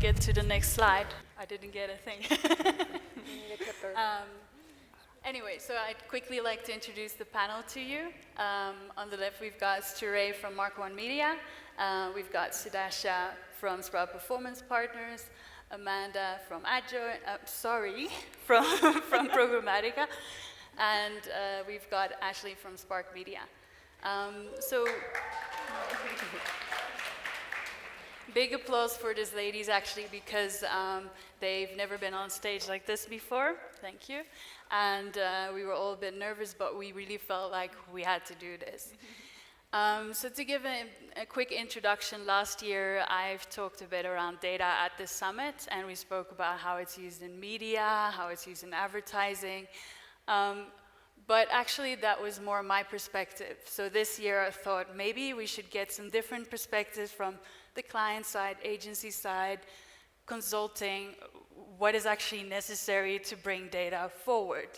get to the next slide. I didn't get a thing. Anyway, so I'd quickly like to introduce the panel to you. On the left, we've got Sturae from Mark1 Media. We've got Sudasha from Sprout Performance Partners, Amanda from from Programmatica, and we've got Ashleigh from Spark Media. Big applause for these ladies, actually, because they've never been on stage like this before. Thank you. And we were all a bit nervous, but we really felt like we had to do this. So to give a quick introduction, last year I've talked a bit around data at the summit, and we spoke about how it's used in media, how it's used in advertising. But actually that was more my perspective. So this year I thought maybe we should get some different perspectives from the client side, agency side, consulting, what is actually necessary to bring data forward.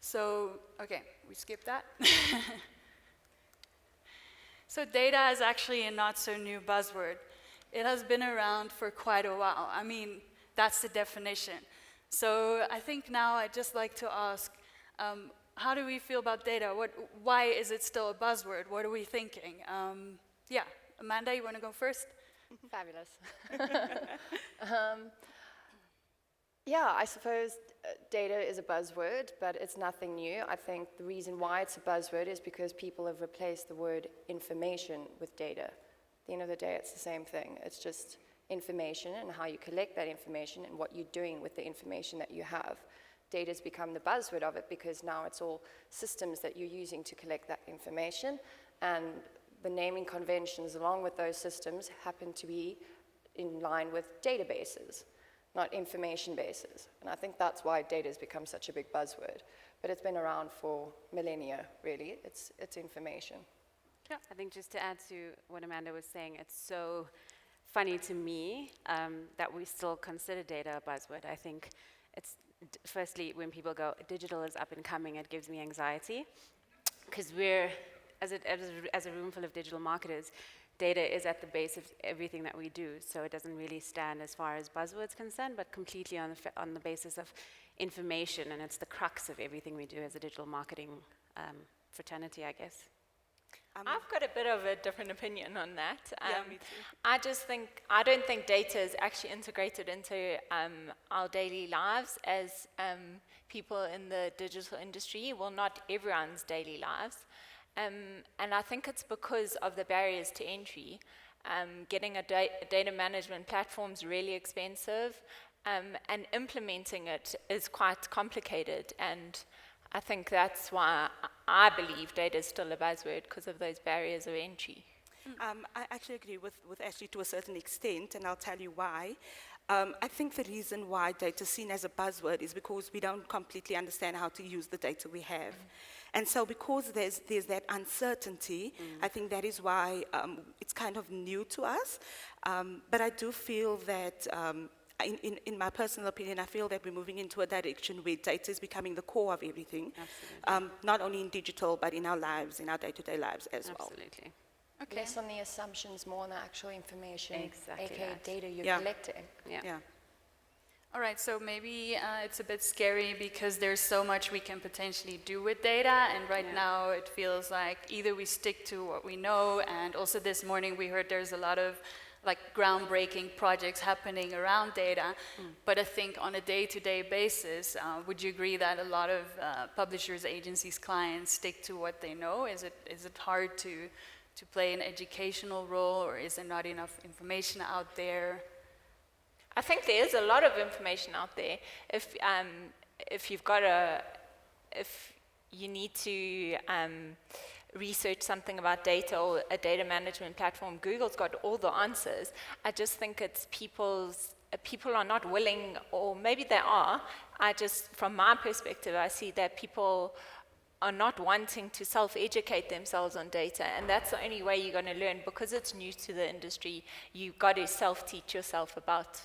So, okay, we skip that. So data is actually a not so new buzzword. It has been around for quite a while. I mean, that's the definition. So I think now I'd just like to ask, how do we feel about data? Why is it still a buzzword? What are we thinking? Yeah, Amanda, you want to go first? Fabulous. Yeah, I suppose data is a buzzword, but it's nothing new. I think the reason why it's a buzzword is because people have replaced the word information with data. At the end of the day, it's the same thing. It's just information and how you collect that information and what you're doing with the information that you have. Data's become the buzzword of it because now it's all systems that you're using to collect that information, and the naming conventions along with those systems happen to be in line with databases, not information bases. And I think that's why data has become such a big buzzword. But it's been around for millennia, really. It's information. Yeah, I think just to add to what Amanda was saying, it's so funny to me that we still consider data a buzzword. I think it's, firstly, when people go, digital is up and coming, it gives me anxiety. Because we're, as a room full of digital marketers, data is at the base of everything that we do, so it doesn't really stand as far as buzzwords concerned, but completely on the basis of information, and it's the crux of everything we do as a digital marketing fraternity, I guess. I've got a bit of a different opinion on that. Yeah, me too. I don't think data is actually integrated into our daily lives as people in the digital industry. Well, not everyone's daily lives. And I think it's because of the barriers to entry. Getting a data management platform is really expensive, and implementing it is quite complicated. And I think that's why I believe data is still a buzzword, because of those barriers of entry. I actually agree with Ashleigh to a certain extent, and I'll tell you why. I think the reason why data is seen as a buzzword is because we don't completely understand how to use the data we have. And so because there's that uncertainty, I think that is why it's kind of new to us. But I do feel that, in my personal opinion, I feel that we're moving into a direction where data is becoming the core of everything. Not only in digital, but in our lives, in our day-to-day lives as well. Absolutely. Okay. Less on the assumptions, more on the actual information, Exactly aka that. data you're collecting. Yeah. All right, so maybe it's a bit scary because there's so much we can potentially do with data, and right now it feels like either we stick to what we know, and also this morning we heard there's a lot of like groundbreaking projects happening around data, but I think on a day-to-day basis, would you agree that a lot of publishers, agencies, clients stick to what they know? Is it hard to play an educational role, or is there not enough information out there? I think there is a lot of information out there. If you need to research something about data or a data management platform, Google's got all the answers. I just think it's people are not willing, or maybe they are. From my perspective, I see that people are not wanting to self-educate themselves on data, and that's the only way you're going to learn, because it's new to the industry. You've got to self-teach yourself about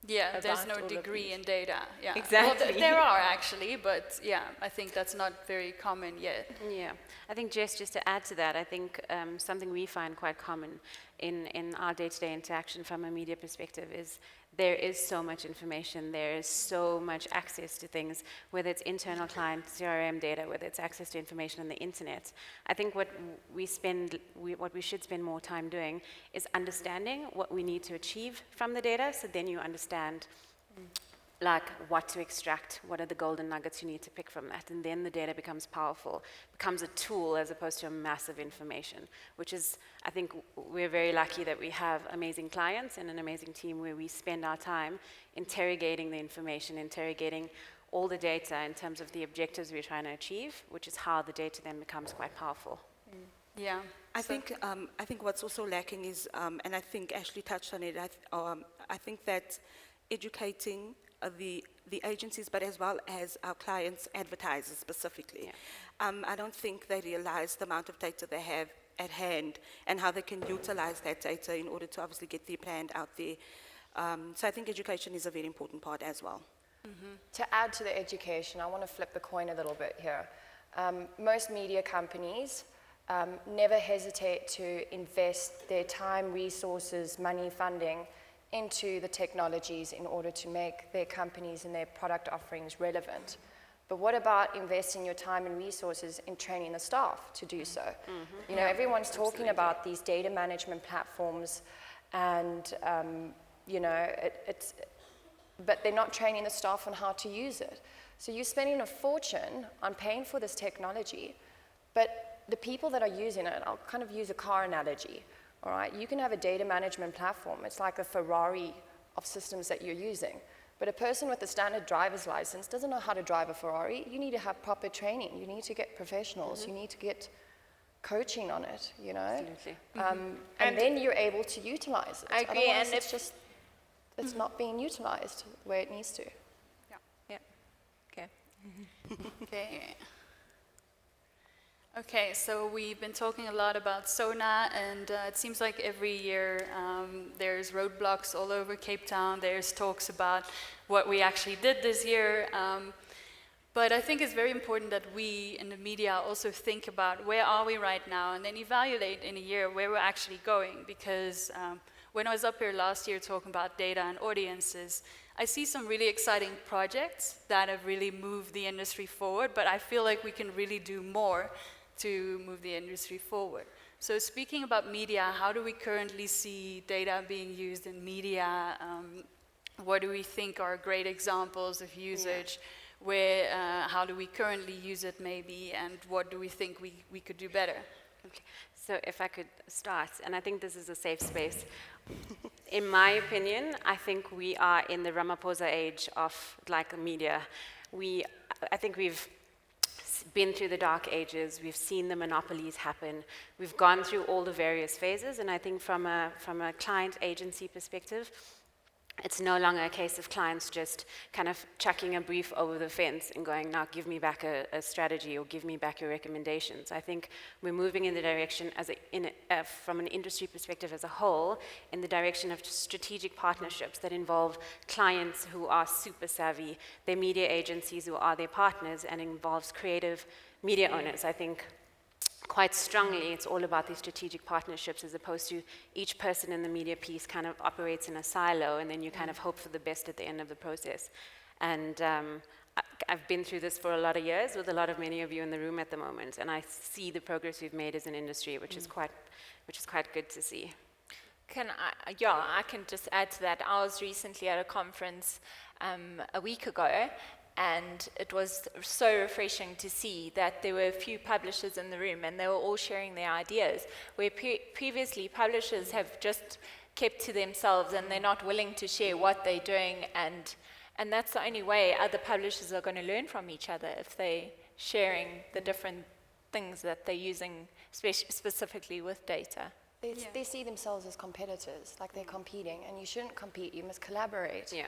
Yeah, there's about no all of degree these. in data. Yeah. Exactly. Well, there are actually, but yeah, I think that's not very common yet. Yeah, I think just to add to that, I think something we find quite common in our day-to-day interaction from a media perspective is there is so much information, there is so much access to things, whether it's internal client CRM data, whether it's access to information on the internet. I think what we should spend more time doing is understanding what we need to achieve from the data, so then you understand like what to extract, what are the golden nuggets you need to pick from that, and then the data becomes powerful, becomes a tool as opposed to a massive information, which is, I think we're very lucky that we have amazing clients and an amazing team where we spend our time interrogating the information, interrogating all the data in terms of the objectives we're trying to achieve, which is how the data then becomes quite powerful. Yeah. I think what's also lacking is, and I think Ashleigh touched on it, I think that educating the agencies, but as well as our clients, advertisers specifically. Yeah. I don't think they realize the amount of data they have at hand and how they can utilize that data in order to obviously get their brand out there. So I think education is a very important part as well. To add to the education, I want to flip the coin a little bit here. Most media companies never hesitate to invest their time, resources, money, funding into the technologies in order to make their companies and their product offerings relevant. But what about investing your time and resources in training the staff to do so? You know, everyone's talking about these data management platforms and, you know, but they're not training the staff on how to use it. So you're spending a fortune on paying for this technology, but the people that are using it, I'll kind of use a car analogy. All right, you can have a data management platform. It's like a Ferrari of systems that you're using. But a person with a standard driver's license doesn't know how to drive a Ferrari. You need to have proper training. You need to get professionals. You need to get coaching on it, you know? Absolutely. And then you're able to utilize it. I agree, Otherwise, and it's not being utilized where it needs to. Yeah. Okay. Okay. Okay, so we've been talking a lot about SONA, and it seems like every year there's roadblocks all over Cape Town. There's talks about what we actually did this year. But I think it's very important that we in the media also think about where are we right now, and then evaluate in a year where we're actually going. Because when I was up here last year talking about data and audiences, I see some really exciting projects that have really moved the industry forward, but I feel like we can really do more to move the industry forward. So speaking about media, how do we currently see data being used in media? What do we think are great examples of usage? Where, how do we currently use it maybe? And what do we think we could do better? Okay. So if I could start, and I think this is a safe space. In my opinion, I think we are in the Ramaphosa age of like media. I think we've been through the dark ages, we've seen the monopolies happen, we've gone through all the various phases, and I think from a client agency perspective, it's no longer a case of clients just kind of chucking a brief over the fence and going, now give me back a strategy or give me back your recommendations. I think we're moving in the direction, from an industry perspective as a whole, in the direction of strategic partnerships that involve clients who are super savvy, their media agencies who are their partners, and involves creative media owners. I think quite strongly, it's all about these strategic partnerships as opposed to each person in the media piece kind of operates in a silo and then you kind of hope for the best at the end of the process. And I've been through this for a lot of years with a lot of many of you in the room at the moment, and I see the progress we've made as an industry, which is quite good to see. I can just add to that. I was recently at a conference a week ago, and it was so refreshing to see that there were a few publishers in the room and they were all sharing their ideas, where previously publishers have just kept to themselves and they're not willing to share what they're doing, and that's the only way other publishers are going to learn from each other, if they're sharing the different things that they're using, specifically with data. They see themselves as competitors, like they're competing, and you shouldn't compete, you must collaborate. Yeah.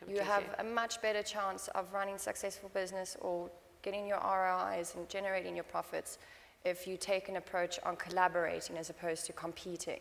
You have a much better chance of running successful business or getting your ROIs and generating your profits if you take an approach on collaborating as opposed to competing.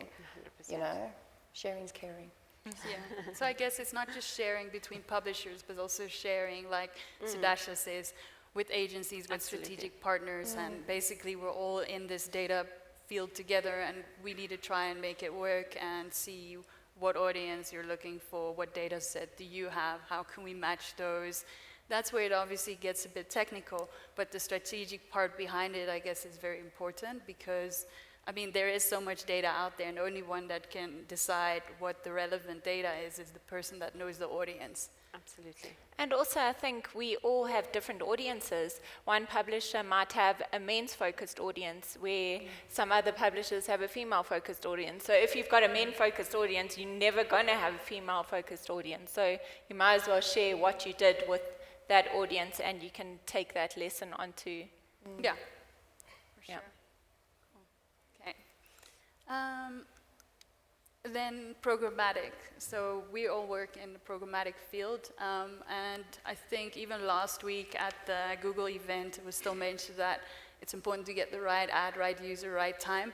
100%. You know, sharing's caring. Yeah. So I guess it's not just sharing between publishers, but also sharing, like Sudasha says, with agencies, with strategic partners, and basically we're all in this data field together, and we need to try and make it work and see what audience you're looking for, what data set do you have, how can we match those. That's where it obviously gets a bit technical, but the strategic part behind it, I guess, is very important because, I mean, there is so much data out there, and the only one that can decide what the relevant data is the person that knows the audience. Absolutely. And also, I think we all have different audiences. One publisher might have a men's-focused audience, where some other publishers have a female-focused audience. So if you've got a men-focused audience, you're never going to have a female-focused audience. So you might as well share what you did with that audience, and you can take that lesson onto. Yeah, for Yeah. sure. Okay. Then programmatic. So we all work in the programmatic field, and I think even last week at the Google event, it was still mentioned that it's important to get the right ad, right user, right time.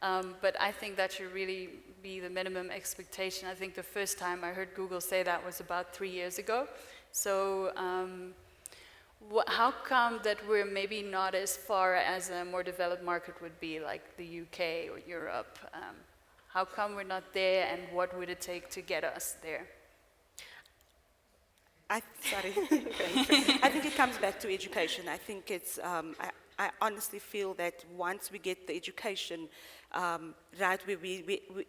But I think that should really be the minimum expectation. I think the first time I heard Google say that was about 3 years ago. So how come that we're maybe not as far as a more developed market would be, like the UK or Europe? How come we're not there, and what would it take to get us there? Sorry. I think it comes back to education. I think it's, I honestly feel that once we get the education right,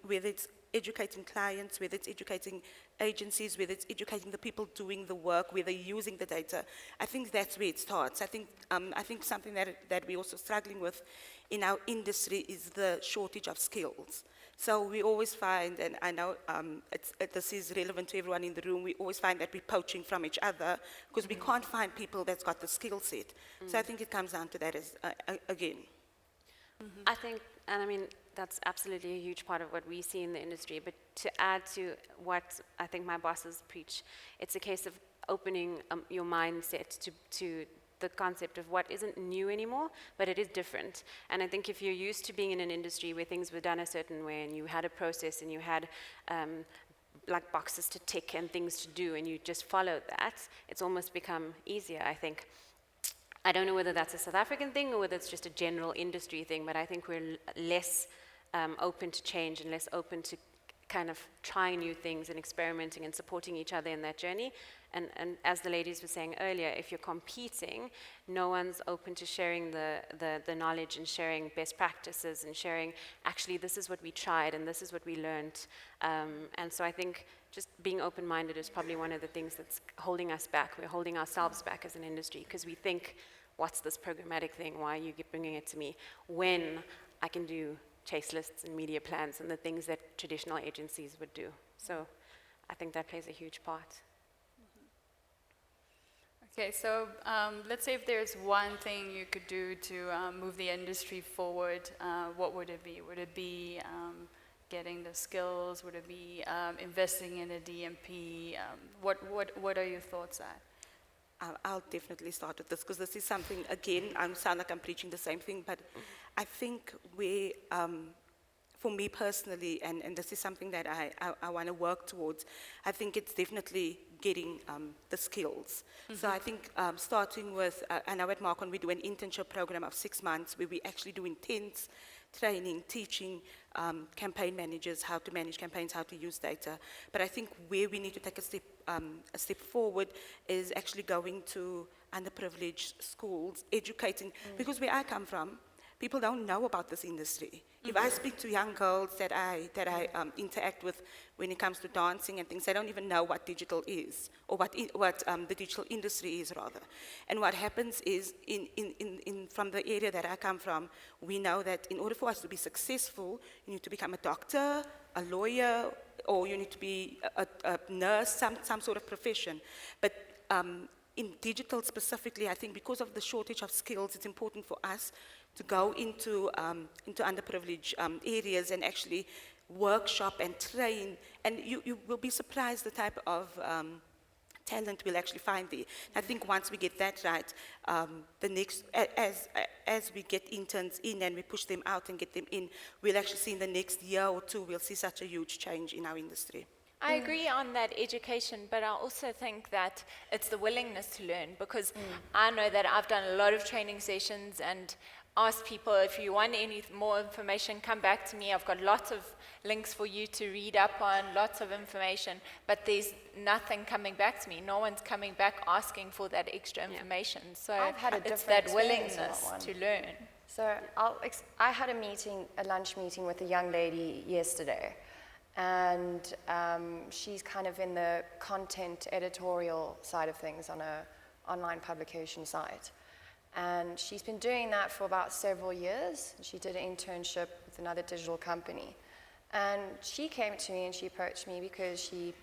whether it's educating clients, whether it's educating agencies, whether it's educating the people doing the work, whether using the data, I think that's where it starts. I think something that we're also struggling with in our industry is the shortage of skills. So we always find, and I know this is relevant to everyone in the room, we always find that we're poaching from each other because we can't find people that's got the skill set. So I think it comes down to that again. I think, and I mean, that's absolutely a huge part of what we see in the industry, but to add to what I think my bosses preach, it's a case of opening your mindset to the concept of what isn't new anymore, but it is different. And I think if you're used to being in an industry where things were done a certain way, and you had a process, and you had like boxes to tick and things to do, and you just followed that, it's almost become easier, I think. I don't know whether that's a South African thing or whether it's just a general industry thing, but I think we're less open to change and less open to kind of trying new things and experimenting and supporting each other in that journey. And as the ladies were saying earlier, if you're competing, no one's open to sharing the knowledge and sharing best practices and sharing, actually, this is what we tried and this is what we learned. And so I think just being open-minded is probably one of the things that's holding us back. We're holding ourselves back as an industry because we think, what's this programmatic thing? Why are you bringing it to me? When I can do chase lists and media plans and the things that traditional agencies would do. So I think that plays a huge part. Okay, so let's say if there's one thing you could do to move the industry forward, what would it be? Would it be getting the skills? Would it be investing in a DMP? What are your thoughts at? I'll definitely start with this because this is something, again, I sound like I'm preaching the same thing, but I think for me personally, and this is something that I want to work towards, I think it's definitely getting the skills. So I think starting with, I know at Mark1 we do an internship program of 6 months where we actually do intense training, teaching campaign managers how to manage campaigns, how to use data. But I think where we need to take a step forward is actually going to underprivileged schools, educating, because where I come from, people don't know about this industry. If I speak to young girls that I interact with when it comes to dancing and things, they don't even know what digital is, or what the digital industry is, rather. And what happens is, from the area that I come from, we know that in order for us to be successful, you need to become a doctor, a lawyer, or you need to be a nurse, some sort of profession. But in digital specifically, I think because of the shortage of skills, it's important for us to go into underprivileged areas and actually workshop and train. And you will be surprised the type of talent we'll actually find there. I think once we get that right, as we get interns in and we push them out and get them in, we'll actually see in the next year or two, we'll see such a huge change in our industry. I agree on that education, but I also think that it's the willingness to learn, because I know that I've done a lot of training sessions and asked people, if you want any more information, come back to me. I've got lots of links for you to read up on, lots of information, but there's nothing coming back to me. No one's coming back asking for that extra information. So I've had a it's different that experience on willingness that one. to learn. So I had a lunch meeting with a young lady yesterday, and she's kind of in the content editorial side of things on an online publication site. And she's been doing that for about several years. She did an internship with another digital company. And she came to me and she approached me because she,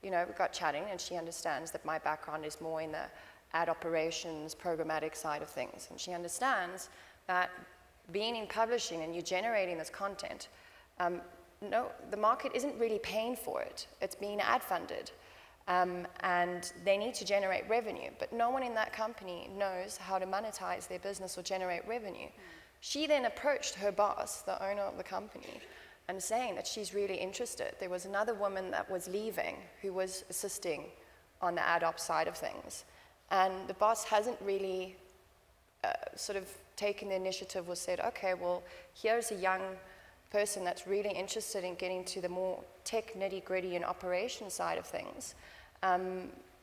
we got chatting, and she understands that my background is more in the ad operations, programmatic side of things. And she understands that being in publishing and you're generating this content, no, the market isn't really paying for it. It's being ad funded. And they need to generate revenue, but no one in that company knows how to monetize their business or generate revenue. She then approached her boss, the owner of the company, and saying that she's really interested. There was another woman that was leaving who was assisting on the ad op side of things. And the boss hasn't really sort of taken the initiative or said, okay, well, here's a young person that's really interested in getting to the more tech nitty-gritty and operation side of things.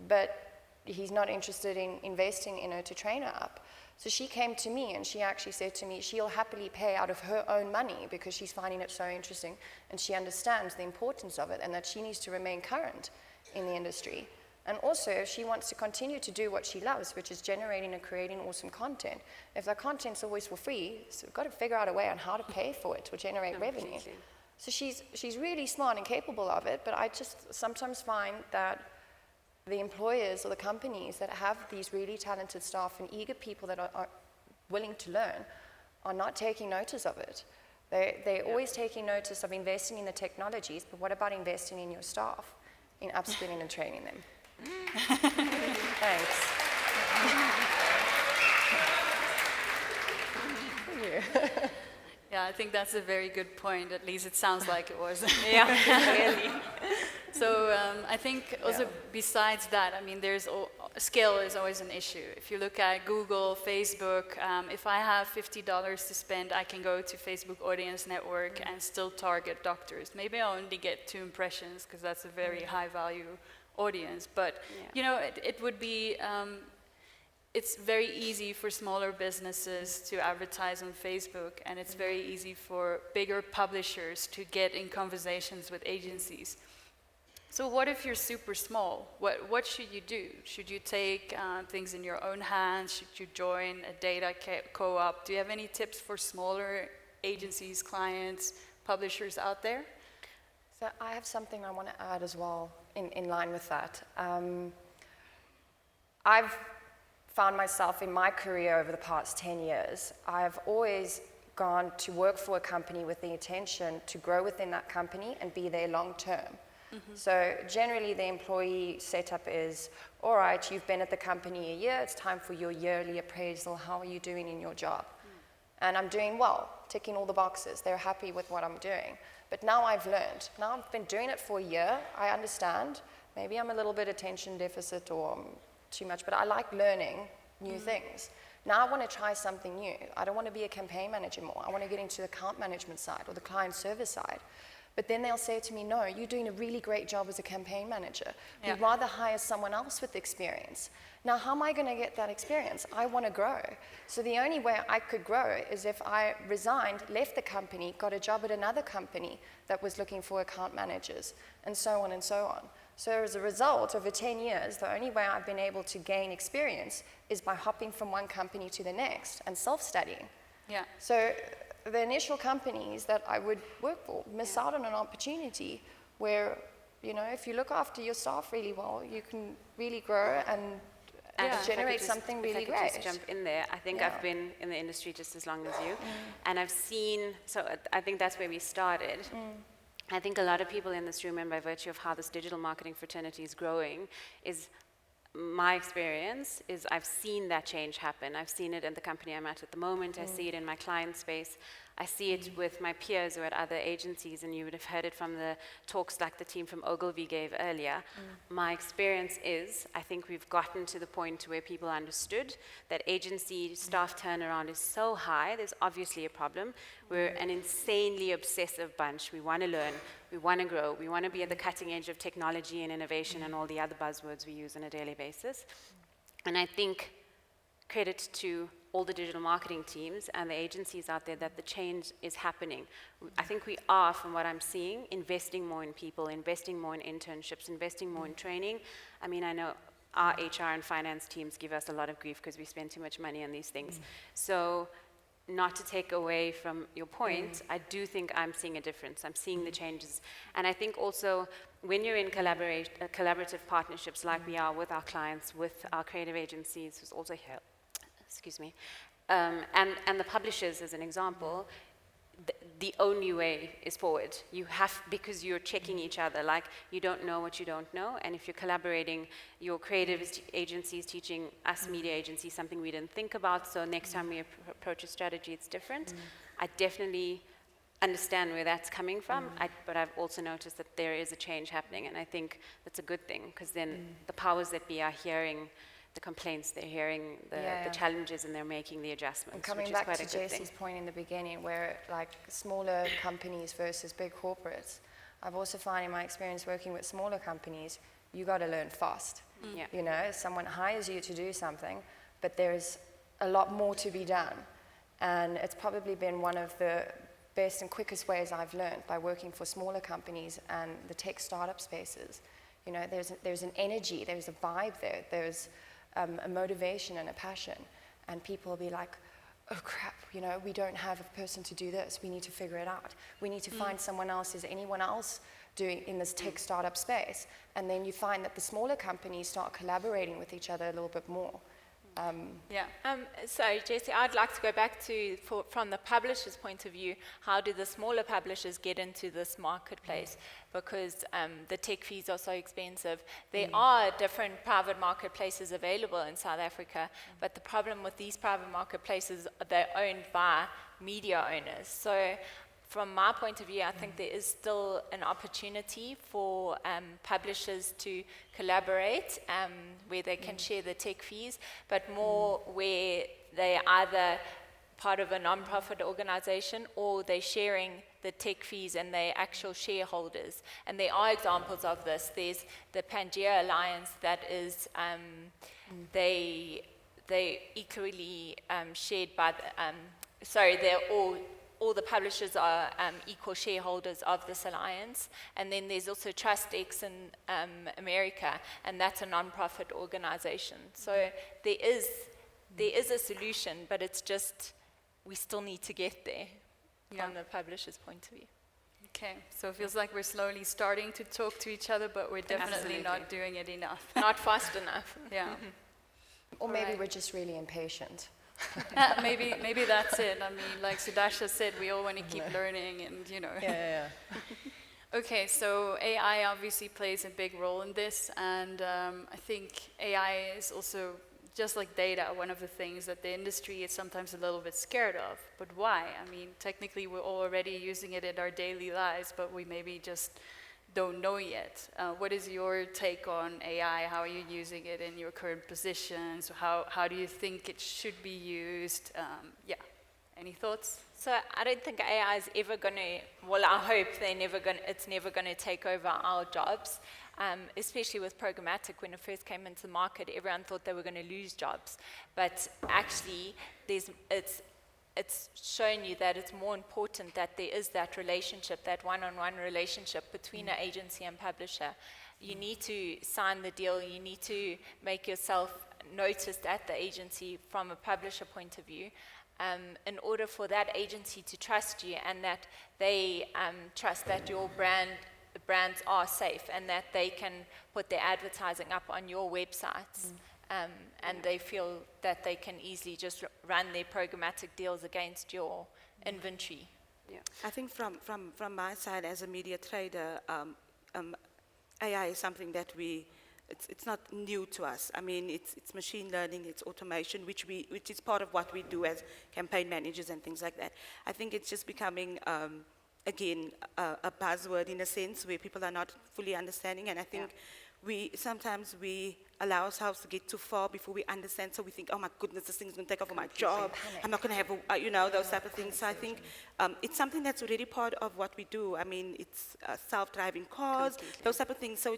But he's not interested in investing in her to train her up. So she came to me and she actually said to me she'll happily pay out of her own money because she's finding it so interesting and she understands the importance of it and that she needs to remain current in the industry. And also, if she wants to continue to do what she loves, which is generating and creating awesome content, if that content's always for free, so we've got to figure out a way on how to pay for it to generate revenue. So she's really smart and capable of it, but I just sometimes find that the employers or the companies that have these really talented staff and eager people that are willing to learn are not taking notice of it. They're always taking notice of investing in the technologies, but what about investing in your staff, in upskilling and training them? Thanks. Yeah, I think that's a very good point. At least it sounds like it was. Yeah, really. So I think also besides that, I mean, scale is always an issue. If you look at Google, Facebook, if I have $50 to spend, I can go to Facebook Audience Network and still target doctors. Maybe I only get 2 impressions because that's a very high value audience. But it would be. It's very easy for smaller businesses to advertise on Facebook, and it's very easy for bigger publishers to get in conversations with agencies. So what if you're super small? What should you do? Should you take things in your own hands? Should you join a data co-op? Do you have any tips for smaller agencies, clients, publishers out there? So I have something I want to add as well in line with that. I've found myself in my career over the past 10 years, I've always gone to work for a company with the intention to grow within that company and be there long term. So generally the employee setup is, all right, you've been at the company a year, it's time for your yearly appraisal, how are you doing in your job? And I'm doing well, ticking all the boxes, they're happy with what I'm doing. But now I've learned, now I've been doing it for a year, I understand, maybe I'm a little bit attention deficit or too much, but I like learning new things. Now I want to try something new. I don't want to be a campaign manager more. I want to get into the account management side or the client service side. But then they'll say to me, no, you're doing a really great job as a campaign manager. We'd rather hire someone else with experience. Now, how am I going to get that experience? I want to grow. So the only way I could grow is if I resigned, left the company, got a job at another company that was looking for account managers, and so on and so on. So as a result, over 10 years, the only way I've been able to gain experience is by hopping from one company to the next and self-studying. Yeah. So the initial companies that I would work for miss out on an opportunity where, if you look after your staff really well, you can really grow and generate something really great. If I could just jump in there, I think I've been in the industry just as long as you, and I've seen, so I think that's where we started. I think a lot of people in this room, and by virtue of how this digital marketing fraternity is growing, is my experience is I've seen that change happen. I've seen it in the company I'm at the moment. I see it in my client space. I see it with my peers who are at other agencies, and you would have heard it from the talks like the team from Ogilvy gave earlier. My experience is, I think we've gotten to the point where people understood that agency staff turnaround is so high, there's obviously a problem. We're an insanely obsessive bunch. We want to learn, we want to grow, we want to be at the cutting edge of technology and innovation and all the other buzzwords we use on a daily basis. And I think credit to all the digital marketing teams and the agencies out there that the change is happening. I think we are, from what I'm seeing, investing more in people, investing more in internships, investing more in training. I mean, I know our HR and finance teams give us a lot of grief because we spend too much money on these things. So not to take away from your point, I do think I'm seeing a difference. I'm seeing the changes. And I think also when you're in collaborative partnerships like we are with our clients, with our creative agencies, who's also here, excuse me, and the publishers as an example, the only way is forward. You have, because you're checking each other, like you don't know what you don't know, and if you're collaborating, your creative agencies teaching us media agencies something we didn't think about, so next time we approach a strategy, it's different. I definitely understand where that's coming from, but I've also noticed that there is a change happening, and I think that's a good thing, because then the powers that be are hearing the complaints, they're hearing the challenges, and they're making the adjustments. And coming back to Jessy's point in the beginning, where like smaller companies versus big corporates, I've also found in my experience working with smaller companies, you got to learn fast. Yeah. You know, someone hires you to do something, but there's a lot more to be done. And it's probably been one of the best and quickest ways I've learned by working for smaller companies and the tech startup spaces. You know, there's an energy, there's a vibe there, there's a motivation and a passion, and people will be like, oh crap, you know, we don't have a person to do this, we need to figure it out, we need to find someone else. Is anyone else doing in this tech startup space? And then you find that the smaller companies start collaborating with each other a little bit more. So Jessy, I'd like to go back to, from the publisher's point of view, how do the smaller publishers get into this marketplace? Because the tech fees are so expensive. There are different private marketplaces available in South Africa, but the problem with these private marketplaces, they're owned by media owners. So from my point of view, I think there is still an opportunity for publishers to collaborate where they can share the tech fees, but more where they either part of a non-profit organization or they're sharing the tech fees and they're actual shareholders. And there are examples of this. There's the Vandiar Alliance that is, they equally shared by the, they're all the publishers are equal shareholders of this alliance. And then there's also TrustX in America, and that's a non-profit organization. So there is a solution, but it's just, we still need to get there from the publisher's point of view. Okay, so it feels like we're slowly starting to talk to each other, but we're definitely not doing it enough. Not fast enough. Yeah. Or maybe we're just really impatient. Maybe that's it. I mean, like Sudasha said, we all want to keep learning, and you know. Yeah. Okay, so AI obviously plays a big role in this, and I think AI is also, just like data, one of the things that the industry is sometimes a little bit scared of. But why? I mean, technically we're already using it in our daily lives, but we maybe just don't know yet. What is your take on AI? How are you using it in your current position? So how do you think it should be used? Any thoughts? So I don't think AI is ever going to, well, I hope it's never going to take over our jobs, especially with Programmatic. When it first came into the market, everyone thought they were going to lose jobs. But actually, it's shown you that it's more important that there is that relationship, that one-on-one relationship between an agency and publisher. You need to sign the deal. You need to make yourself noticed at the agency from a publisher point of view, in order for that agency to trust you, and that they trust that your brands are safe and that they can put their advertising up on your websites. And they feel that they can easily just run their programmatic deals against your inventory. Yeah. I think from my side as a media trader, AI is something that we it's not new to us. I mean, it's machine learning, it's automation, which is part of what we do as campaign managers and things like that. I think it's just becoming, again, a buzzword in a sense where people are not fully understanding, and I think sometimes we allow ourselves to get too far before we understand, so we think, oh my goodness, this thing's going to take over my job, I'm not going to have, those type of things. So I think it's something that's already part of what we do. I mean, it's self-driving cars, those type of things. So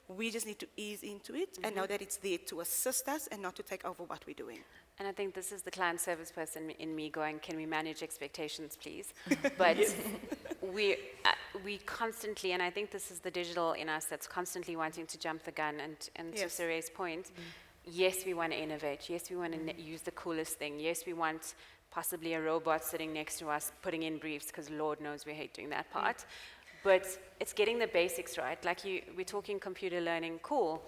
we just need to ease into it and know that it's there to assist us and not to take over what we're doing. And I think this is the client service person in me going, can we manage expectations, please? But we constantly, and I think this is the digital in us that's constantly wanting to jump the gun, and to Sure's point, yes, we want to innovate. Yes, we want to use the coolest thing. Yes, we want possibly a robot sitting next to us putting in briefs, because Lord knows we hate doing that part. But it's getting the basics right. Like we're talking computer learning, cool.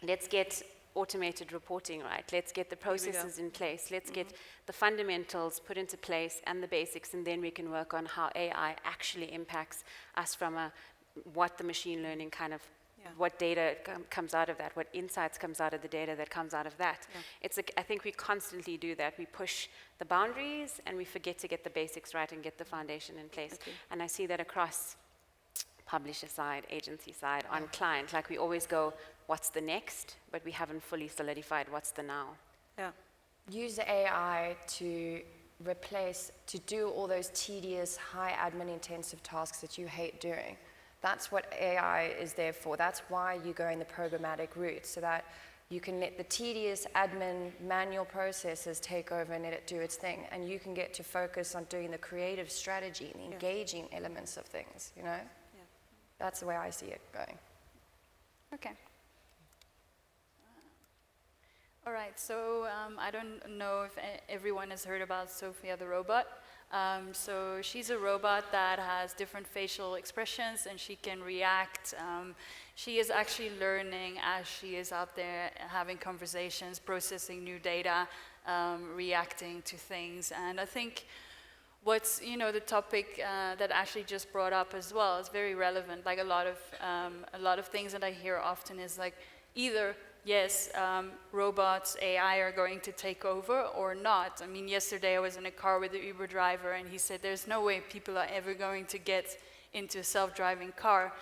Let's get automated reporting right. Let's get the processes in place. Let's get the fundamentals put into place and the basics, and then we can work on how AI actually impacts us from what the machine learning kind of, what data comes out of that, what insights comes out of the data that comes out of that. I think we constantly do that. We push the boundaries and we forget to get the basics right and get the foundation in place. And I see that across publisher side, agency side, on client. Like we always go, what's the next? But we haven't fully solidified what's the now. Yeah. Use the AI to do all those tedious, high admin intensive tasks that you hate doing. That's what AI is there for. That's why you go in the programmatic route, so that you can let the tedious admin manual processes take over and let it do its thing, and you can get to focus on doing the creative strategy and the engaging elements of things, That's the way I see it going. Okay. All right, so I don't know if everyone has heard about Sophia the Robot. So she's a robot that has different facial expressions, and she can react. She is actually learning as she is out there having conversations, processing new data, reacting to things. And I think what's, the topic that Ashleigh just brought up as well is very relevant. Like a lot of things that I hear often is like, either yes, robots, AI are going to take over or not. I mean, yesterday I was in a car with the Uber driver and he said, there's no way people are ever going to get into a self-driving car.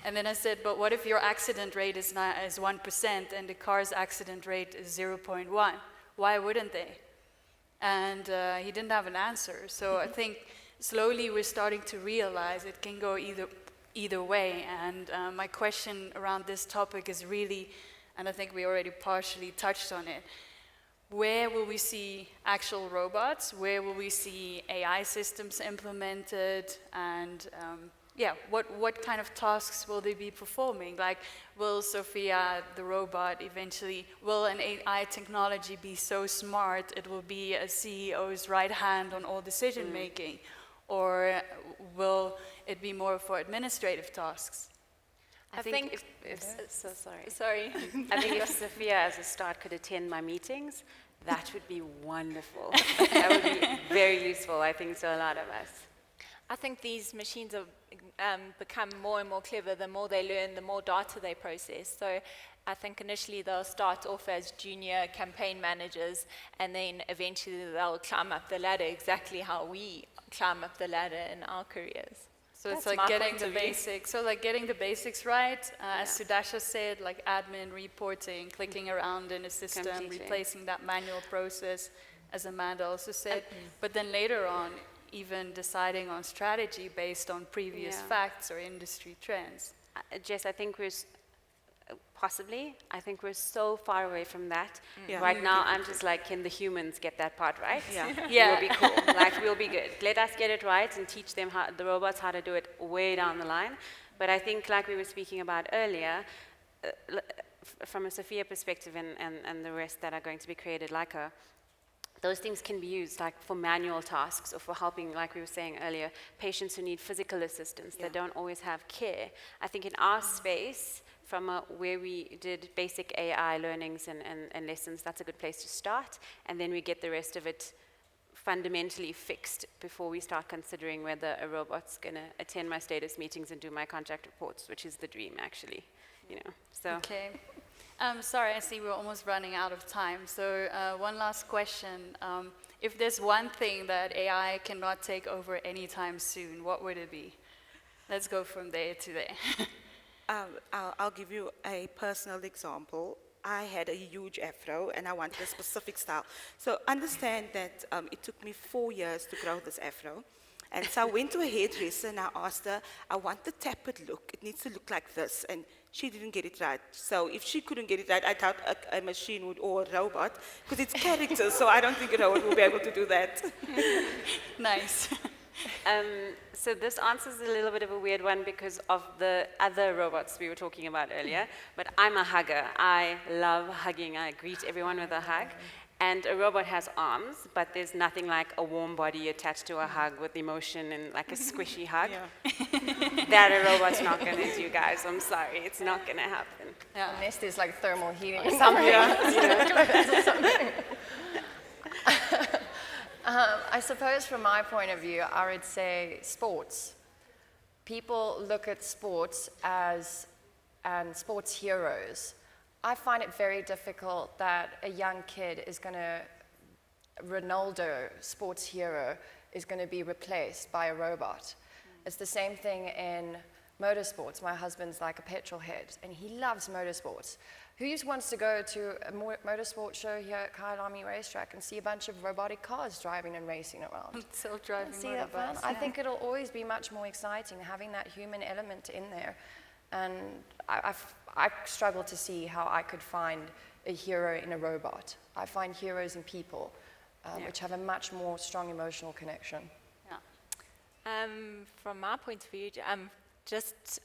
And then I said, but what if your accident rate is 1% and the car's accident rate is 0.1? Why wouldn't they? And he didn't have an answer. So I think slowly we're starting to realize it can go either way. And my question around this topic is really, and I think we already partially touched on it, where will we see actual robots? Where will we see AI systems implemented? And what kind of tasks will they be performing? Like, will Sophia the robot eventually, will an AI technology be so smart it will be a CEO's right hand on all decision making? Or will it be more for administrative tasks? I think Sorry. I think if Sophia as a start could attend my meetings, that would be wonderful. That would be very useful, I think, to a lot of us. I think these machines have become more and more clever. The more they learn, the more data they process. So I think initially they'll start off as junior campaign managers, and then eventually they'll climb up the ladder exactly how we climb up the ladder in our careers. So it's like getting the basics. So like getting the basics right, as Sudasha said, like admin, reporting, clicking around in a system, replacing that manual process, as Amanda also said. But then later on, even deciding on strategy based on previous facts or industry trends. Jess, I think we're so far away from that. Right now, I'm just like, can the humans get that part right? We'll be cool. Like, we'll be good. Let us get it right and teach them the robots how to do it way down the line. But I think, like we were speaking about earlier, from a Sophia perspective and the rest that are going to be created like her, those things can be used like for manual tasks or for helping, like we were saying earlier, patients who need physical assistance that don't always have care. I think in our space, from where we did basic AI learnings and lessons, that's a good place to start. And then we get the rest of it fundamentally fixed before we start considering whether a robot's going to attend my status meetings and do my contract reports, which is the dream, actually. So. Okay. Sorry, I see we're almost running out of time. So one last question. If there's one thing that AI cannot take over anytime soon, what would it be? Let's go from there to there. I'll give you a personal example. I had a huge afro and I wanted a specific style. So understand that it took me 4 years to grow this afro. And so I went to a hairdresser and I asked her, I want the tapered look. It needs to look like this. And she didn't get it right. So if she couldn't get it right, I thought a machine would, or a robot, because it's characters, so I don't think a robot will be able to do that. Nice. So this answer is a little bit of a weird one because of the other robots we were talking about earlier, but I'm a hugger. I love hugging. I greet everyone with a hug. And a robot has arms, but there's nothing like a warm body attached to a hug with emotion and like a squishy hug. That a robot's not going to do, guys. I'm sorry. It's not going to happen. Yeah. Unless there's like thermal heating or something. I suppose from my point of view, I would say sports. People look at sports as sports heroes. I find it very difficult that a young kid is going to, Ronaldo, sports hero, is going to be replaced by a robot. It's the same thing in motorsports. My husband's like a petrol head, and he loves motorsports. Who just wants to go to a motorsport show here at Kyalami Racetrack and see a bunch of robotic cars driving and racing around? Self-driving See that fun? motorbikes. I think it'll always be much more exciting having that human element in there. And I struggle to see how I could find a hero in a robot. I find heroes in people, which have a much more strong emotional connection. Yeah. From my point of view, I've just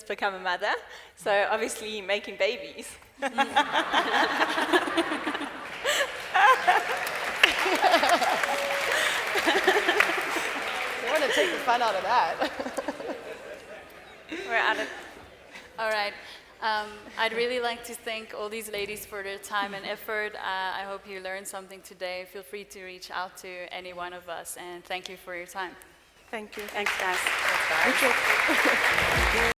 become a mother, so obviously making babies. You want to take the fun out of that. We're out of... All right. I'd really like to thank all these ladies for their time and effort. I hope you learned something today. Feel free to reach out to any one of us, and thank you for your time. Thank you. Thanks, guys. Thanks, guys.